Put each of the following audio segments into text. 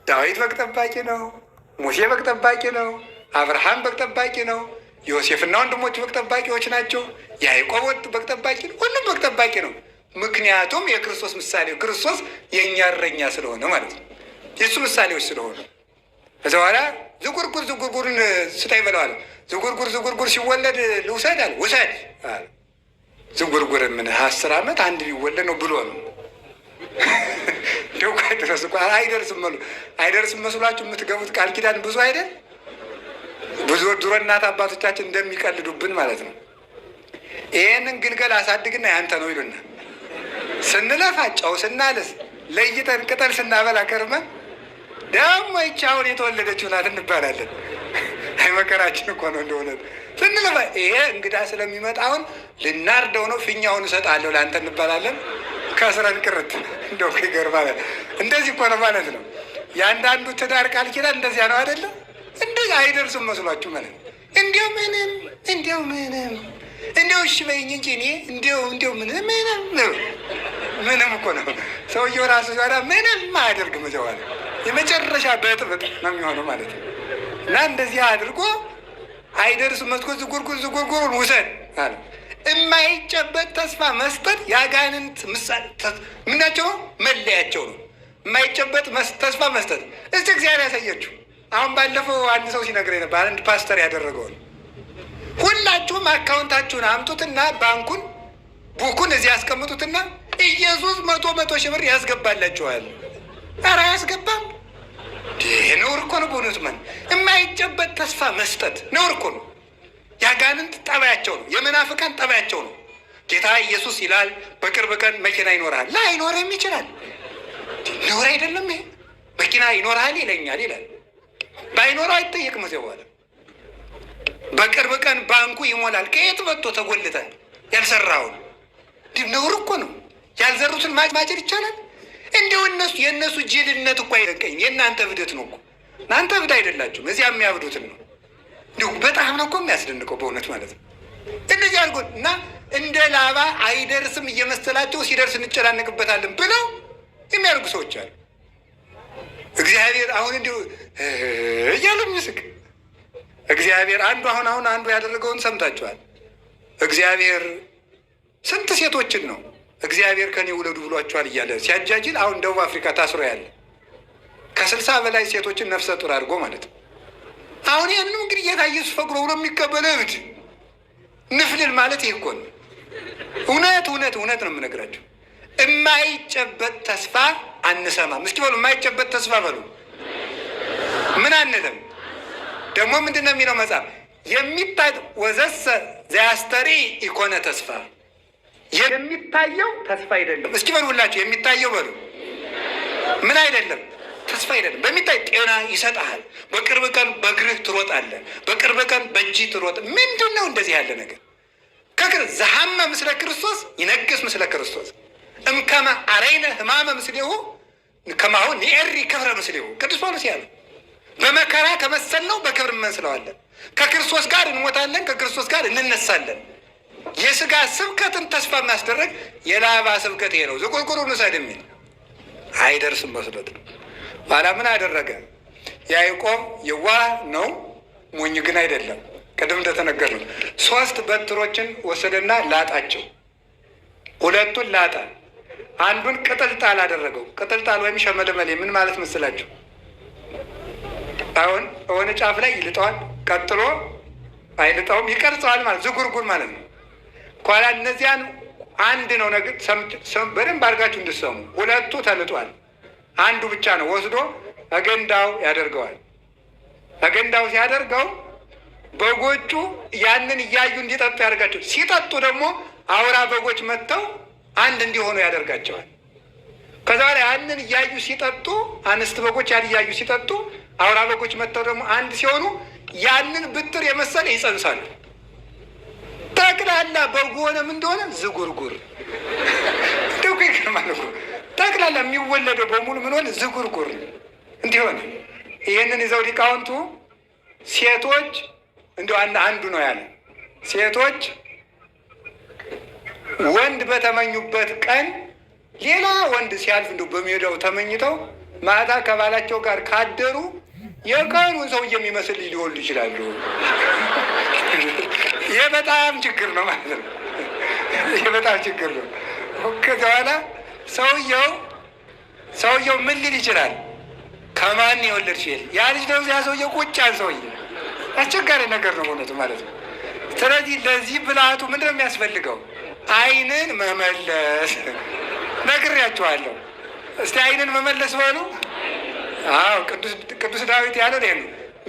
ዳዊት በግ ጠባቂ ነው። ሙሴ በግ ጠባቂ ነው። አብርሃም በግ ጠባቂ ነው። ዮሴፍና ወንድሞቹ በግ ጠባቂዎች ናቸው። ያዕቆብ በግ ጠባቂ ነው። ሁሉም በግ ጠባቂ ነው። ምክንያቱም የክርስቶስ ምሳሌ ክርስቶስ የእኛ እረኛ ስለሆነ ማለት ነው። የእሱ ምሳሌዎች ስለሆነ ከዛ በኋላ ዝጉርጉርን ስጠኝ በለዋል። ዝጉርጉር ሲወለድ ልውሰድ አለ። ውሰድ አለ። ዝጉርጉር ምን 10 ዓመት አንድ ቢወለድ ነው ብሎ ነው። እንደው ድረስ እኮ አይደርስም መስሏችሁ የምትገቡት ቃል ኪዳን ብዙ አይደል? ብዙ ድሮ እናት አባቶቻችን እንደሚቀልዱብን ማለት ነው። ይህንን ግልገል አሳድግና ያንተ ነው ይሉና ስንለፋ ጨው ስናልስ ለይተን ቅጠል ስናበላ ከርመን ደግሞ ይህች አሁን የተወለደችው ናት እንባላለን። አይ መከራችን እኮ ነው እንደሆነ ስንለፋ ይሄ እንግዳ ስለሚመጣ አሁን ልናርደው ነው ፊኛውን እሰጣለሁ ለአንተ እንባላለን። ከስረን ቅርት እንደው ይገርማል። እንደዚህ እኮ ነው ማለት ነው። የአንዳንዱ ትዳር ቃል ኪዳን እንደዚያ ነው አይደለም? እንደዚህ አይደርስም መስሏችሁ ማለት ነው። እንዲያው እሺ በይኝ እንጂ እኔ እንዲያው ምንም እኮ ነው። ሰውየው ራሱ ዛሬ ምንም አያደርግም። ዘዋለ የመጨረሻ በጥብጥ ነው የሚሆነው ማለት ነው። እና እንደዚህ አድርጎ አይደርስም መስኮ ዝጉርጉሩን ውሰድ አለ። የማይጨበጥ ተስፋ መስጠት የአጋንንት ምናቸው መለያቸው ነው። የማይጨበጥ ተስፋ መስጠት እስቲ እግዚአብሔር ያሳያችሁ። አሁን ባለፈው አንድ ሰው ሲነግረኝ ነበር፣ አንድ ፓስተር ያደረገውን። ሁላችሁም አካውንታችሁን አምጡትና ቡኩን እዚህ ያስቀምጡትና ኢየሱስ መቶ ሺህ ብር ያስገባላችኋል። ኧረ አያስገባም። ይሄ ነውር እኮ ነው በእውነቱ። የማይጨበጥ ተስፋ መስጠት ነውር እኮ ነው። የአጋንንት ጠባያቸው ነው። የመናፍቃን ጠባያቸው ነው። ጌታ ኢየሱስ ይላል በቅርብ ቀን መኪና ይኖርሃል። ላይኖርም ይችላል። ነውር አይደለም ይሄ። መኪና ይኖርሃል ይለኛል ይላል። ባይኖረው አይጠየቅም። እዚያ በኋላ በቅርብ ቀን ባንኩ ይሞላል። ከየት መጥቶ ተጎልተህ ያልሰራውን ነውር እኮ ነው። ያልዘሩትን ማጨድ ይቻላል። እንዲሁ የእነሱ ጅልነት እኮ አይደንቀኝም። የእናንተ እብደት ነው እኮ። እናንተ እብድ አይደላችሁም። እዚያ የሚያብዱትን ነው። እንዲሁ በጣም ነው እኮ የሚያስደንቀው በእውነት ማለት ነው። እንደዚህ አድርጎ እና እንደ ላባ አይደርስም እየመሰላቸው ሲደርስ እንጨናነቅበታለን ብለው የሚያደርጉ ሰዎች አሉ። እግዚአብሔር አሁን እንዲሁ እያሉ የሚስቅ እግዚአብሔር አንዱ ያደረገውን ሰምታችኋል። እግዚአብሔር ስንት ሴቶችን ነው እግዚአብሔር ከኔ ውለዱ ብሏቸዋል እያለ ሲያጃጅል፣ አሁን ደቡብ አፍሪካ ታስሮ ያለ ከ60 በላይ ሴቶችን ነፍሰ ጡር አድርጎ ማለት ነው። አሁን ያንንም እንግዲህ ጌታ ኢየሱስ ፈቅዶ ብሎ የሚቀበለ እብድ ንፍልል ማለት ይህ እኮ ነው። እውነት ነው የምነግራቸው። የማይጨበጥ ተስፋ አንሰማም። እስኪ በሉ የማይጨበጥ ተስፋ በሉ። ምን አንልም። ደግሞ ምንድን ነው የሚለው መጽሐፍ? የሚታይ ወዘሰ ዘያስተሪ ኢኮነ ተስፋ። የሚታየው ተስፋ አይደለም። እስኪ በሉ ሁላችሁ የሚታየው በሉ። ምን አይደለም? ተስፋ አይደለም። በሚታይ ጤና ይሰጥሃል። በቅርብ ቀን በእግርህ ትሮጣለህ። በቅርብ ቀን በእጅህ ትሮጥ። ምንድን ነው እንደዚህ ያለ ነገር? ዘሐመ ምስለ ክርስቶስ ይነግስ ምስለ ክርስቶስ እምከመ አረይነ ሕማመ ምስሌሁ ከማሁ ንኤሪ ክብረ ምስሌሁ። ቅዱስ ጳውሎስ ያለ በመከራ ከመሰልነው በክብር እንመስለዋለን። ከክርስቶስ ጋር እንሞታለን፣ ከክርስቶስ ጋር እንነሳለን። የስጋ ስብከትን ተስፋ የሚያስደረግ የላባ ስብከት ይሄ ነው። ዝቁርቁሩን ውሰድ የሚል አይደርስም መስሎት ነው። ኋላ ምን አደረገ? ያዕቆብ የዋህ ነው፣ ሞኝ ግን አይደለም። ቅድም እንደተነገር ነው። 3 በትሮችን ወሰደና ላጣቸው። 2ቱን ላጣ፣ አንዱን ቅጥልጣል አደረገው። ቅጥልጣል ወይም ሸመለመሌ ምን ማለት መስላችሁ? አሁን የሆነ ጫፍ ላይ ይልጠዋል፣ ቀጥሎ አይልጠውም፣ ይቀርጸዋል ማለት ዝጉርጉር ማለት ነው። ኋላ እነዚያን አንድ ነው ነገር በደንብ አድርጋችሁ እንድትሰሙ። 2ቱ ተልጧል፣ አንዱ ብቻ ነው ወስዶ አገንዳው ያደርገዋል። አገንዳው ሲያደርገው በጎቹ ያንን እያዩ እንዲጠጡ ያደርጋቸው። ሲጠጡ ደግሞ አውራ በጎች መጥተው አንድ እንዲሆኑ ያደርጋቸዋል። ከዛ ላይ ያንን እያዩ ሲጠጡ፣ አንስት በጎች ያን እያዩ ሲጠጡ፣ አውራ በጎች መጥተው ደግሞ አንድ ሲሆኑ ያንን ብትር የመሰለ ይጸንሳሉ። ጠቅላላ በጉ ሆነም እንደሆነ ዝጉርጉር እንደው ይገርማል እኮ። ጠቅላላ የሚወለደው በሙሉ ምን ሆነ? ዝጉርጉር እንዲሆነ። ይህንን ይዘው ሊቃውንቱ ሴቶች እንደው አንዱ ነው ያለ፣ ሴቶች ወንድ በተመኙበት ቀን ሌላ ወንድ ሲያልፍ እንደው በሜዳው ተመኝተው ማታ ከባላቸው ጋር ካደሩ የቀኑን ሰው የሚመስል ሊወልዱ ይችላሉ። ይህ በጣም ችግር ነው ማለት ነው። ይህ በጣም ችግር ነው። ከዚያ በኋላ ሰውየው ምን ሊል ይችላል? ከማን የወለድሽ? ያ ልጅ ነው ያ ሰውየው ቁጫን ሰውዬ። አስቸጋሪ ነገር ነው እውነቱ ማለት ነው። ስለዚህ ለዚህ ብልሃቱ ምንድን ነው የሚያስፈልገው? ዓይንን መመለስ። ነግሬያችኋለሁ። እስቲ ዓይንን መመለስ በሉ። አዎ ቅዱስ ዳዊት ያለው ይሄ ነው።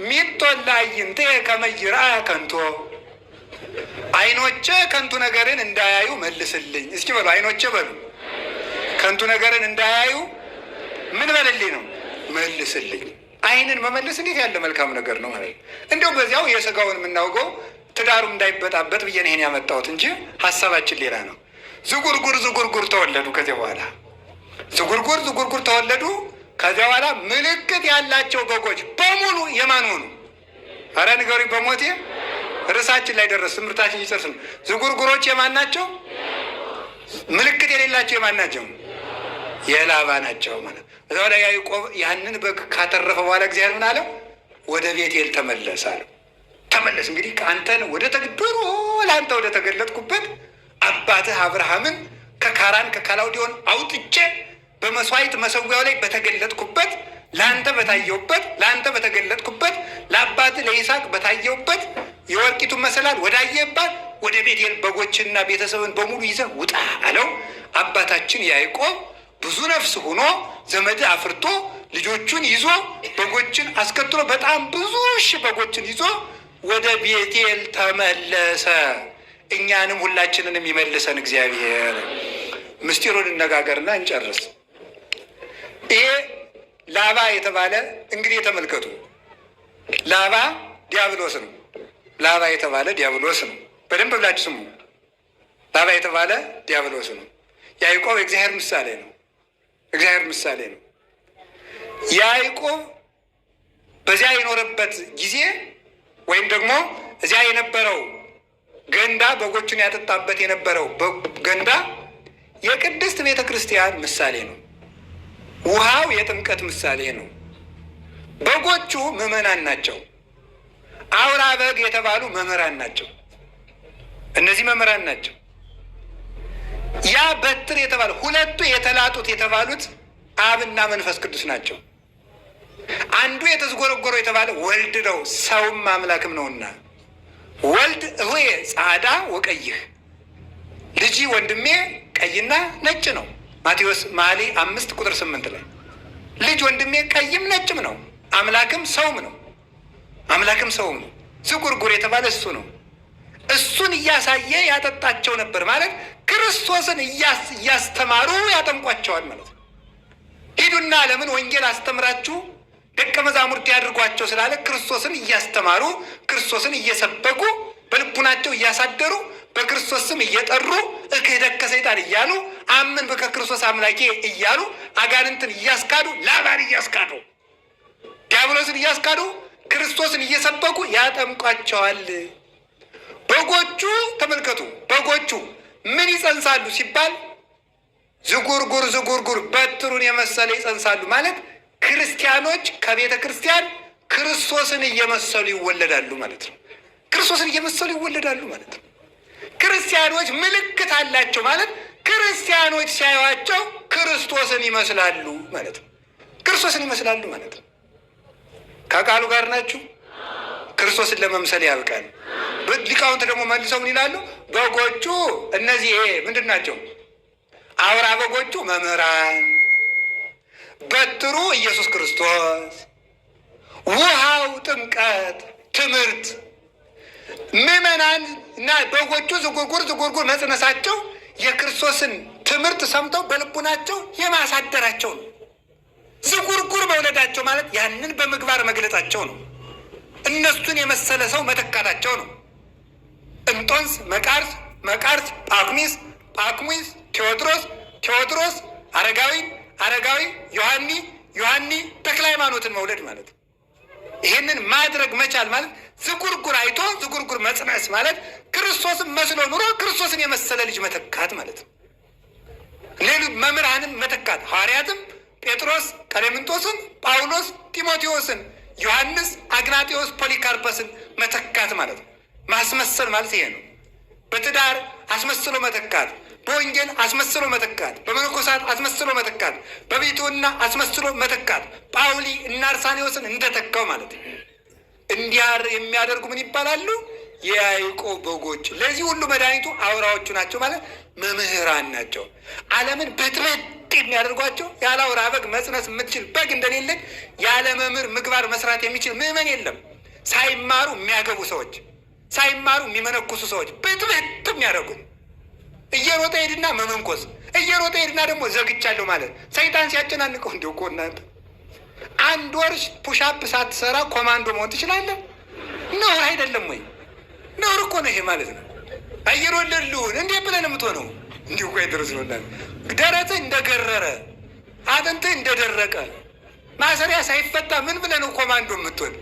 ሚጦላ አይንቴ ከመ ይርአ ከንቶ፣ ዓይኖቼ ከንቱ ነገርን እንዳያዩ መልስልኝ። እስኪ በሉ ዓይኖቼ በሉ። ከንቱ ነገርን እንዳያዩ ምን በልልኝ ነው? መልስልኝ። ዓይንን መመለስ እንዴት ያለ መልካም ነገር ነው ማለት ነው። እንዲያው በዚያው የሥጋውን የምናውቀው ትዳሩ እንዳይበጣበት ብዬ ነው ይሄን ያመጣሁት እንጂ ሀሳባችን ሌላ ነው። ዝጉርጉር ተወለዱ። ከዚያ በኋላ ዝጉርጉር ተወለዱ። ከዚያ በኋላ ምልክት ያላቸው በጎች በሙሉ የማን ሆኑ? ኧረ ንገሩኝ በሞቴ። ርዕሳችን ላይ ደረስ፣ ትምህርታችን ይጨርስ ነው። ዝጉርጉሮች የማን ናቸው? ምልክት የሌላቸው የማን ናቸው? የላባ ናቸው ማለት። እዛ ወደ ያዕቆብ ያንን በግ ካተረፈ በኋላ እግዚአብሔር ምን አለው? ወደ ቤቴል ተመለስ አለው። ተመለስ እንግዲህ ከአንተን ወደ ተግድሮ ለአንተ ወደ ተገለጥኩበት አባትህ አብርሃምን ከካራን ከካላውዲዮን አውጥቼ በመስዋዕት መሰዊያው ላይ በተገለጥኩበት ለአንተ በታየውበት ለአንተ በተገለጥኩበት ለአባትህ ለይስሐቅ በታየውበት የወርቂቱን መሰላል ወዳየባት ወደ ቤቴል በጎችንና ቤተሰብን በሙሉ ይዘህ ውጣ አለው። አባታችን ያዕቆብ ብዙ ነፍስ ሆኖ ዘመድ አፍርቶ ልጆቹን ይዞ በጎችን አስከትሎ በጣም ብዙ ሺህ በጎችን ይዞ ወደ ቤቴል ተመለሰ። እኛንም ሁላችንንም ይመልሰን እግዚአብሔር። ምስጢሩን እነጋገርና እንጨርስ። ይሄ ላባ የተባለ እንግዲህ የተመልከቱ፣ ላባ ዲያብሎስ ነው። ላባ የተባለ ዲያብሎስ ነው። በደንብ ብላችሁ ስሙ። ላባ የተባለ ዲያብሎስ ነው። ያዕቆብ የእግዚአብሔር ምሳሌ ነው። እግዚአብሔር ምሳሌ ነው። ያዕቆብ በዚያ የኖረበት ጊዜ ወይም ደግሞ እዚያ የነበረው ገንዳ በጎቹን ያጠጣበት የነበረው ገንዳ የቅድስት ቤተ ክርስቲያን ምሳሌ ነው። ውሃው የጥምቀት ምሳሌ ነው። በጎቹ ምዕመናን ናቸው። አውራ በግ የተባሉ መምህራን ናቸው። እነዚህ መምህራን ናቸው። ያ በትር የተባሉ ሁለቱ የተላጡት የተባሉት አብና መንፈስ ቅዱስ ናቸው። አንዱ የተዝጎረጎረው የተባለ ወልድ ነው፣ ሰውም አምላክም ነውና ወልድ እሆዬ ጻዕዳ ወቀይህ፣ ልጅ ወንድሜ ቀይና ነጭ ነው። ማቴዎስ መኃልየ 5:8 ላይ ልጅ ወንድሜ ቀይም ነጭም ነው፣ አምላክም ሰውም ነው። አምላክም ሰውም ነው። ዝጉርጉር የተባለ እሱ ነው። እሱን እያሳየ ያጠጣቸው ነበር ማለት ክርስቶስን እያስተማሩ ያጠምቋቸዋል ማለት ነው። ሂዱና ለምን ወንጌል አስተምራችሁ ደቀ መዛሙርት ያድርጓቸው ስላለ ክርስቶስን እያስተማሩ ክርስቶስን እየሰበኩ በልቡናቸው እያሳደሩ በክርስቶስ ስም እየጠሩ እክህደከ ሰይጣን እያሉ አምን በከክርስቶስ አምላኬ እያሉ አጋንንትን እያስካዱ ላባን እያስካዱ ዲያብሎስን እያስካዱ ክርስቶስን እየሰበኩ ያጠምቋቸዋል። በጎቹ ተመልከቱ፣ በጎቹ ምን ይጸንሳሉ ሲባል ዝጉርጉር በትሩን የመሰለ ይጸንሳሉ ማለት ክርስቲያኖች ከቤተ ክርስቲያን ክርስቶስን እየመሰሉ ይወለዳሉ ማለት ነው። ክርስቶስን እየመሰሉ ይወለዳሉ ማለት ነው። ክርስቲያኖች ምልክት አላቸው ማለት ክርስቲያኖች ሲያዩዋቸው ክርስቶስን ይመስላሉ ማለት ነው። ክርስቶስን ይመስላሉ ማለት ነው። ከቃሉ ጋር ናችሁ። ክርስቶስን ለመምሰል ያብቃል። ሊቃውንት ደግሞ መልሰው ምን ይላሉ? በጎቹ እነዚህ ምንድን ናቸው? አውራ በጎቹ መምህራን፣ በትሩ ኢየሱስ ክርስቶስ፣ ውሃው ጥምቀት ትምህርት፣ ምዕመናን እና በጎቹ ዝጉርጉር መጽነሳቸው የክርስቶስን ትምህርት ሰምተው በልቡናቸው የማሳደራቸው ነው። ዝጉርጉር መውለዳቸው ማለት ያንን በምግባር መግለጻቸው ነው። እነሱን የመሰለ ሰው መተካታቸው ነው። እንጦንስ፣ መቃርስ፣ ጳኩሚስ፣ ቴዎድሮስ፣ አረጋዊ፣ ዮሐኒ፣ ተክለ ሃይማኖትን መውለድ ማለት ነው። ይህንን ማድረግ መቻል ማለት ዝጉርጉር አይቶ ዝጉርጉር መጽነስ ማለት ክርስቶስን መስሎ ኑሮ ክርስቶስን የመሰለ ልጅ መተካት ማለት ነው። ሌሎች መምህራንን መተካት፣ ሐዋርያትም ጴጥሮስ ቀሌምንጦስን፣ ጳውሎስ ጢሞቴዎስን፣ ዮሐንስ አግናጤዎስ ፖሊካርፐስን መተካት ማለት ነው። ማስመሰል ማለት ይሄ ነው። በትዳር አስመስሎ መተካት፣ በወንጌል አስመስሎ መተካት፣ በመነኮሳት አስመስሎ መተካት፣ በቤቱና አስመስሎ መተካት። ጳውሊ እና አርሳኔዎስን እንደተካው ማለት ነው። እንዲያር የሚያደርጉ ምን ይባላሉ? የያዕቆብ በጎች። ለዚህ ሁሉ መድኃኒቱ አውራዎቹ ናቸው ማለት መምህራን ናቸው። ዓለምን በጥበጥ የሚያደርጓቸው ያለ አውራ በግ መጽነስ የምትችል በግ እንደሌለች ያለ መምህር ምግባር መስራት የሚችል ምዕመን የለም። ሳይማሩ የሚያገቡ ሰዎች፣ ሳይማሩ የሚመነኩሱ ሰዎች በጥበጥ የሚያደርጉ እየሮጠ ሄድና መመንኮስ፣ እየሮጠ ሄድና ደግሞ ዘግቻለሁ ማለት ሰይጣን ሲያጨናንቀው እንዲሁ እኮ እናንተ አንድ ወር ፑሻፕ ሳትሰራ ኮማንዶ መሆን ትችላለህ? ነውር አይደለም ወይ? ነውር እኮ ነው ይሄ ማለት ነው። አየር ወለድ ልሁን እንዴት ብለን የምትሆነው? እንዲሁ እኮ አይደረስ ነው። ደረትህ እንደገረረ አጥንትህ እንደደረቀ ማሰሪያ ሳይፈታ ምን ብለን ነው ኮማንዶ የምትሆን?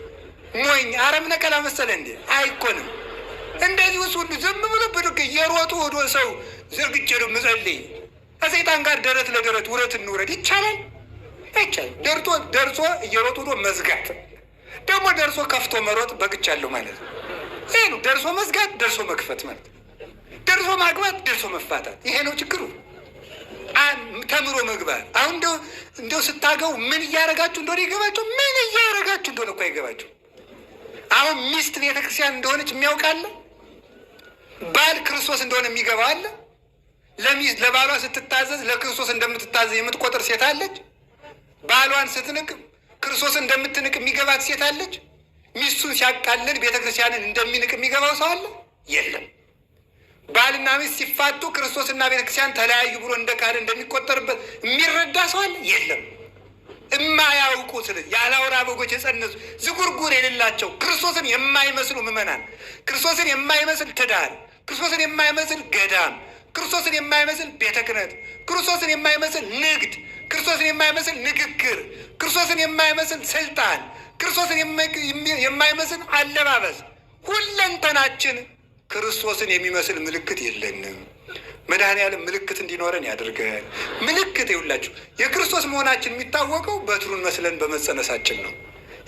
ሞኝ አረም ነቀላ መሰለ እንዴ? አይኮንም። እንደዚህ ውስጥ ሁሉ ዝም ብሎ ብድግ እየሮጡ ወዶ ሰው ዘርግቼ ነው የምጸልይ ከሰይጣን ጋር ደረት ለደረት ውረት እንውረድ ይቻላል? አይቻልም። ደርሶ እየሮጡ ወዶ መዝጋት ደግሞ ደርሶ ከፍቶ መሮጥ በግቻለሁ ማለት ነው። ይሄ ነው ደርሶ መዝጋት፣ ደርሶ መክፈት ማለት ደርሶ ማግባት፣ ደርሶ መፋታት። ይሄ ነው ችግሩ። ተምሮ መግባት። አሁን እንደው ስታገቡ ምን እያደረጋችሁ እንደሆነ ይገባቸው? ምን እያደረጋችሁ እንደሆነ እኮ አይገባቸው። አሁን ሚስት ቤተክርስቲያን እንደሆነች የሚያውቃለ? ባል ክርስቶስ እንደሆነ የሚገባው አለ? ለሚስት ለባሏ ስትታዘዝ ለክርስቶስ እንደምትታዘዝ የምትቆጥር ሴት አለች? ባሏን ስትንቅ ክርስቶስን እንደምትንቅ የሚገባት ሴት አለች? ሚስቱን ሲያቃልል ቤተክርስቲያንን እንደሚንቅ የሚገባው ሰው አለ? የለም። ባልና ሚስት ሲፋቱ ክርስቶስና ቤተክርስቲያን ተለያዩ ብሎ እንደ ካደ እንደሚቆጠርበት የሚረዳ ሰው አለ? የለም። የማያውቁ ያለ አውራ በጎች የጸነሱ ዝጉርጉር የሌላቸው ክርስቶስን የማይመስሉ ምዕመናን፣ ክርስቶስን የማይመስል ትዳር፣ ክርስቶስን የማይመስል ገዳም፣ ክርስቶስን የማይመስል ቤተ ክህነት፣ ክርስቶስን የማይመስል ንግድ፣ ክርስቶስን የማይመስል ንግግር፣ ክርስቶስን የማይመስል ስልጣን፣ ክርስቶስን የማይመስል አለባበስ፣ ሁለንተናችን ክርስቶስን የሚመስል ምልክት የለንም። መድኃኔዓለም ምልክት እንዲኖረን ያድርገን። ምልክት ይውላችሁ የክርስቶስ መሆናችን የሚታወቀው በትሩን መስለን በመጸነሳችን ነው።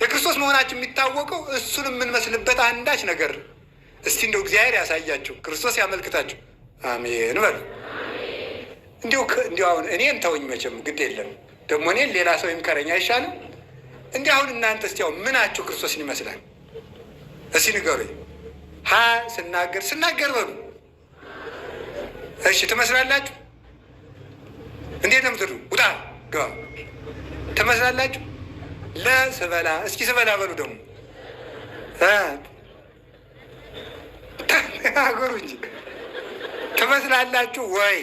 የክርስቶስ መሆናችን የሚታወቀው እሱን የምንመስልበት አንዳች ነገር። እስቲ እንደው እግዚአብሔር ያሳያችሁ፣ ክርስቶስ ያመልክታችሁ። አሜን በሉ። እንዲሁ አሁን እኔን ተውኝ፣ መቼም ግድ የለም ደግሞ እኔን ሌላ ሰው ይምከረኝ አይሻልም? እንዲህ አሁን እናንተ እስቲ አሁን ምናችሁ ክርስቶስን ይመስላል? እስቲ ንገሩኝ። ስናገር በሉ። እሺ ትመስላላችሁ? እንዴት ነው የምትሉ? ውጣ ግባ ትመስላላችሁ? ለስበላ እስኪ ስበላ በሉ ደግሞ አገሩ እንጂ ትመስላላችሁ ወይ?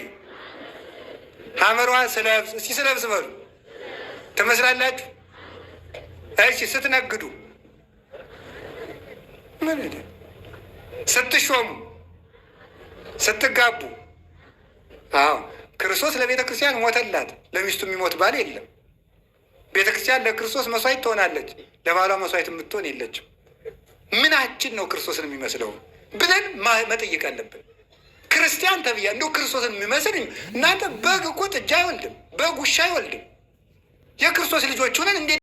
ሐመሯ ስለብስ እስኪ ስለብስ በሉ ትመስላላችሁ? እሺ ስትነግዱ ምን ሄደ? ስትሾሙ፣ ስትጋቡ። አዎ ክርስቶስ ለቤተ ክርስቲያን ሞተላት። ለሚስቱ የሚሞት ባል የለም። ቤተ ክርስቲያን ለክርስቶስ መስዋዕት ትሆናለች፣ ለባሏ መስዋዕት የምትሆን የለችም። ምናችን ነው ክርስቶስን የሚመስለው ብለን መጠየቅ አለብን። ክርስቲያን ተብያ እንደው ክርስቶስን የሚመስል እናንተ በግ እኮ ጥጃ አይወልድም፣ በግ ውሻ አይወልድም። የክርስቶስ ልጆች ሆነን እንዴት